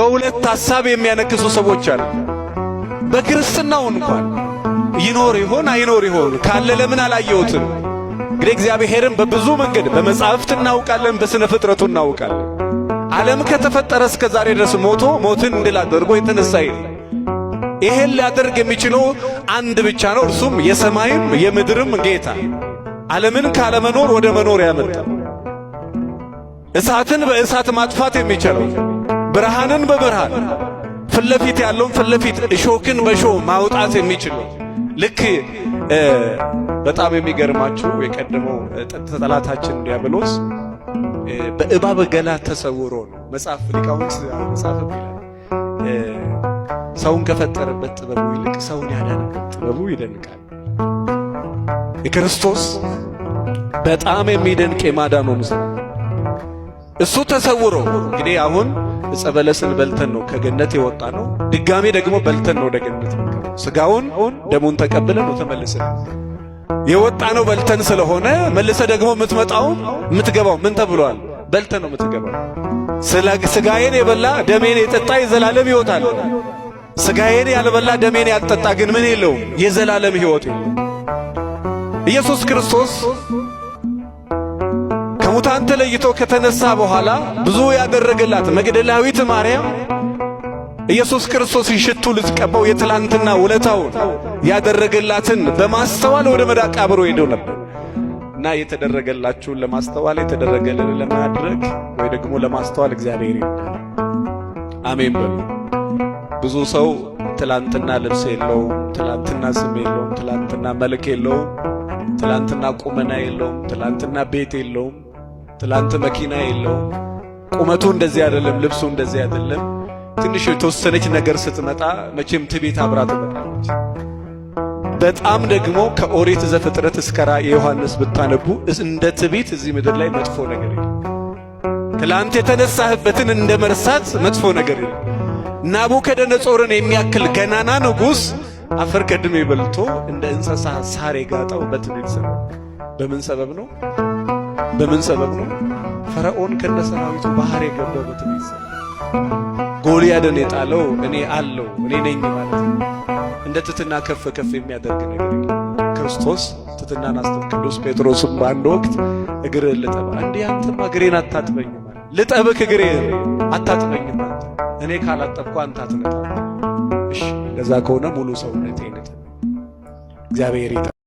በሁለት ሐሳብ የሚያነክሱ ሰዎች አሉ። በክርስትናው እንኳን ይኖር ይሆን አይኖር ይሆን ካለ ለምን አላየሁትም? እንግዲህ እግዚአብሔርን በብዙ መንገድ በመጻሕፍት እናውቃለን፣ በስነ ፍጥረቱ እናውቃለን። ዓለም ከተፈጠረ እስከ ዛሬ ድረስ ሞትን ድል አድርጎ የተነሳ የለም። ይሄን ሊያደርግ የሚችለው አንድ ብቻ ነው፣ እርሱም የሰማይም የምድርም ጌታ፣ ዓለምን ካለመኖር ወደ መኖር ያመጣ፣ እሳትን በእሳት ማጥፋት የሚችለው፣ ብርሃንን በብርሃን ፍለፊት ያለውን ፍለፊት እሾክን በእሾህ ማውጣት የሚችለው። ልክ በጣም የሚገርማችሁ የቀደመው ጠላታችን ዲያብሎስ በእባብ ገላ ተሰውሮ ነው። መጽሐፍ ሊቃውንት መጽሐፍ ይላል ሰውን ከፈጠረበት ጥበቡ ይልቅ ሰውን ያዳነበት ጥበቡ ይደንቃል። የክርስቶስ በጣም የሚደንቅ የማዳኑ ምስል እሱ ተሰውሮ እንግዲህ አሁን ዕፀ በለስን በልተን ነው ከገነት የወጣ ነው። ድጋሜ ደግሞ በልተን ነው ወደ ገነት ነው። ስጋውን ደሙን ተቀብለን ነው ተመልሰን የወጣ ነው። በልተን ስለሆነ መልሰ ደግሞ የምትገባው ምን ተብሏል? በልተን ነው የምትገባው። ስጋዬን የበላ ደሜን የጠጣ የዘላለም ሕይወት አለ። ስጋዬን ያልበላ ደሜን ያልጠጣ ግን ምን የለውም? የዘላለም ሕይወት የለውም። ኢየሱስ ክርስቶስ ከሙታን ተለይቶ ከተነሳ በኋላ ብዙ ያደረገላት መግደላዊት ማርያም ኢየሱስ ክርስቶስ ሽቱ ልትቀባው የትላንትና ውለታውን ያደረገላትን በማስተዋል ወደ መቃብሩ ሄደው ነበር እና የተደረገላችሁን ለማስተዋል የተደረገልን ለማድረግ ወይ ደግሞ ለማስተዋል እግዚአብሔር ይርዳል። አሜን በሉ። ብዙ ሰው ትላንትና ልብስ የለውም፣ ትላንትና ስም የለውም፣ ትላንትና መልክ የለውም፣ ትላንትና ቁመና የለውም፣ ትላንትና ቤት የለውም፣ ትላንት መኪና የለውም። ቁመቱ እንደዚህ አይደለም፣ ልብሱ እንደዚህ አይደለም። ትንሽ የተወሰነች ነገር ስትመጣ መቼም ትዕቢት አብራ ትመጣለች። በጣም ደግሞ ከኦሪት ዘፍጥረት እስከ ራዕየ ዮሐንስ ብታነቡ እንደ ትዕቢት እዚህ ምድር ላይ መጥፎ ነገር የለም። ትላንት የተነሳህበትን እንደ መርሳት መጥፎ ነገር የለም። ናቡከደነጾርን የሚያክል ገናና ንጉሥ አፈር ከድሜ በልቶ እንደ እንስሳ ሳር የጋጠው በትዕቢት ሰበብ። በምን ሰበብ ነው? በምን ሰበብ ነው? ፈርዖን ከነሰራዊቱ ባህር የገባው በትዕቢት ሰበብ። ጎልያድን የጣለው እኔ አለው እኔ ነኝ ማለት ነው። እንደ ትሕትና ከፍ ከፍ የሚያደርግ ነገር ክርስቶስ ትሕትናን አስተምሮ ቅዱስ ጴጥሮስም በአንድ ወቅት እግርህን ልጠብ፣ እንዴ አንተማ እግሬን አታጥበኝም? ልጠብክ እግሬን አታጥበኝም? አንተ እኔ ካላጠብኩ አንተ አትነጣም። እሺ እንደዛ ከሆነ ሙሉ ሰውነቴን ልጠብ። እግዚአብሔር